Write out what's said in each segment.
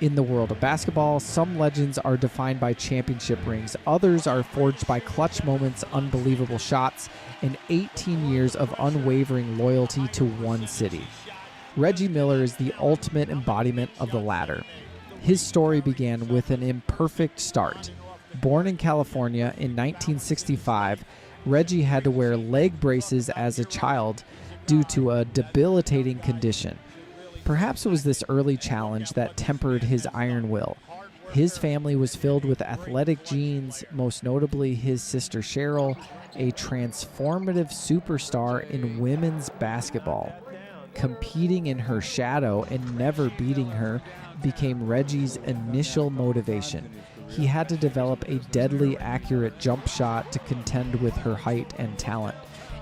In the world of basketball, some legends are defined by championship rings. Others are forged by clutch moments, unbelievable shots, and 18 years of unwavering loyalty to one city. Reggie Miller is the ultimate embodiment of the latter. His story began with an imperfect start. Born in California in 1965, Reggie had to wear leg braces as a child due to a debilitating condition. Perhaps it was this early challenge that tempered his iron will. His family was filled with athletic genes, most notably his sister Cheryl, a transformative superstar in women's basketball. Competing in her shadow and never beating her became Reggie's initial motivation. He had to develop a deadly accurate jump shot to contend with her height and talent.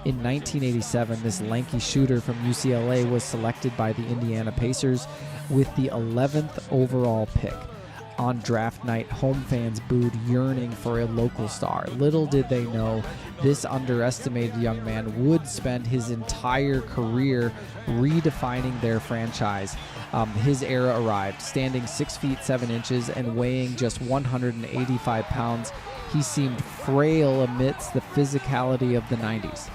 In 1987, this lanky shooter from UCLA was selected by the Indiana Pacers with the 11th overall pick. On draft night, home fans booed, yearning for a local star. Little did they know, this underestimated young man would spend his entire career redefining their franchise. His era arrived. Standing 6 feet 7 inches and weighing just 185 pounds, he seemed frail amidst the physicality of the 90s.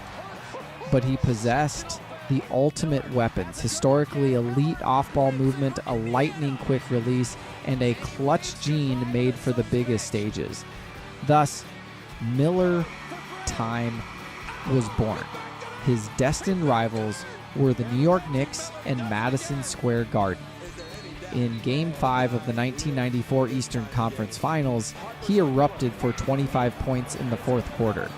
But he possessed the ultimate weapons: historically elite off-ball movement, a lightning-quick release, and a clutch gene made for the biggest stages. Thus, Miller time was born. His destined rivals were the New York Knicks and Madison Square Garden. In Game 5 of the 1994 Eastern Conference Finals, he erupted for 25 points in the fourth quarter.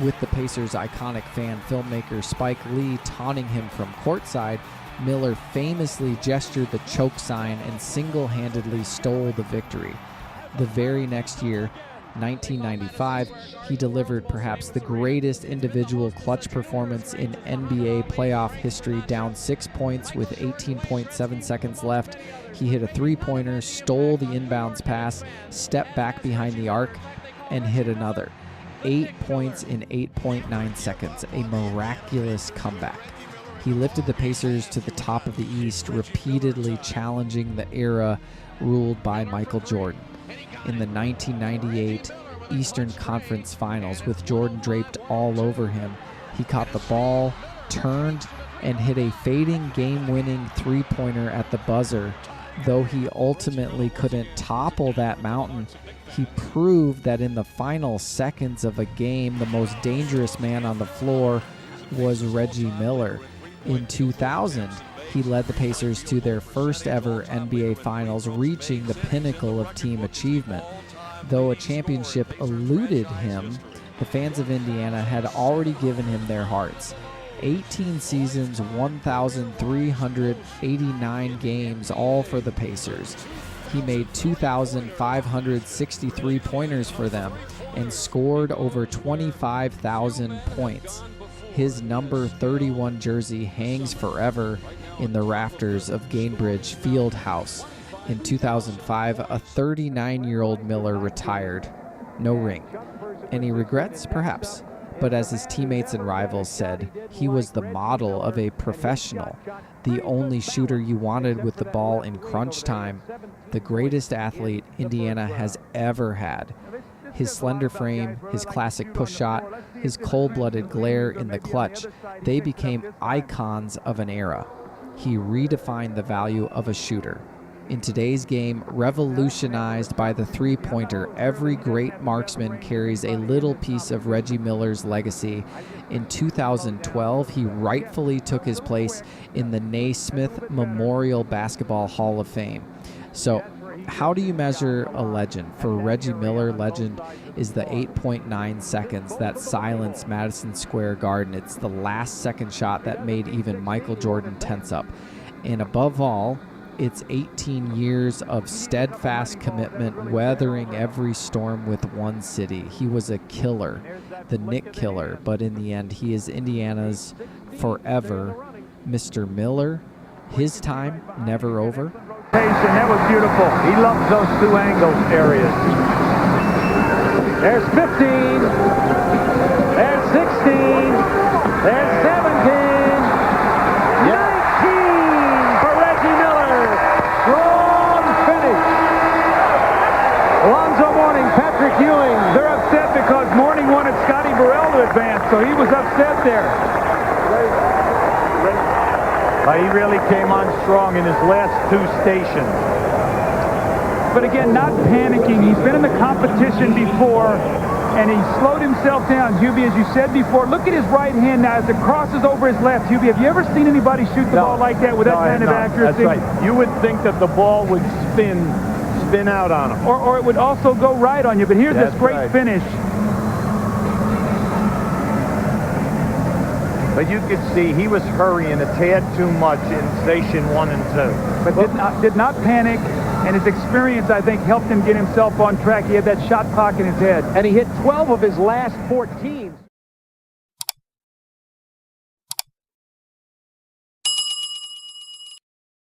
With the Pacers' iconic fan filmmaker Spike Lee taunting him from courtside, Miller famously gestured the choke sign and single-handedly stole the victory. The very next year, 1995, he delivered perhaps the greatest individual clutch performance in NBA playoff history. Down 6 points with 18.7 seconds left, he hit a three-pointer, stole the inbounds pass, stepped back behind the arc, and hit another. 8 points in 8.9 seconds, a miraculous comeback. He lifted the Pacers to the top of the East, repeatedly challenging the era ruled by Michael Jordan. In the 1998 Eastern Conference Finals, with Jordan draped all over him, he caught the ball, turned, and hit a fading game-winning three-pointer at the buzzer. Though he ultimately couldn't topple that mountain, he proved that in the final seconds of a game, the most dangerous man on the floor was Reggie Miller. In 2000, he led the Pacers to their first ever NBA Finals, reaching the pinnacle of team achievement. Though a championship eluded him, the fans of Indiana had already given him their hearts. 18 seasons, 1,389 games, all for the Pacers. He made 2,563 pointers for them and scored over 25,000 points. His number 31 jersey hangs forever in the rafters of Gainbridge Fieldhouse. In 2005, a 39-year-old Miller retired. No ring. Any regrets? Perhaps. But as his teammates and rivals said, he was the model of a professional, the only shooter you wanted with the ball in crunch time, the greatest athlete Indiana has ever had. His slender frame, his classic push shot, his cold-blooded glare in the clutch, they became icons of an era. He redefined the value of a shooter. In today's game, revolutionized by the three-pointer, every great marksman carries a little piece of Reggie Miller's legacy. In 2012, he rightfully took his place in the Naismith Memorial Basketball Hall of Fame. So, how do you measure a legend? For Reggie Miller, legend is the 8.9 seconds that silenced Madison Square Garden. It's the last second shot that made even Michael Jordan tense up. And above all, it's 18 years of steadfast commitment, weathering every storm with one city. He was a killer, the Knick killer, but in the end, he is Indiana's forever Mr. Miller. His time never over. That was beautiful. He loves those two angle areas. There's 15. There's 16. There's 17. 19 for Reggie Miller. Strong finish. upset because Morning wanted Scotty Burrell to advance, so he was upset there. He really came on strong in his last 2 stations. But again, not panicking. He's been in the competition before, and he slowed himself down. Hubie, as you said before, look at his right hand now as it crosses over his left. Hubie, have you ever seen anybody shoot the ball like that with that kind of accuracy? That's right. You would think that the ball would spin out on him. Or it would also go right on you. But here's this great finish. But you could see he was hurrying a tad too much in station 1 and 2. But did not panic, and his experience, I think, helped him get himself on track. He had that shot clock in his head. And he hit 12 of his last 14.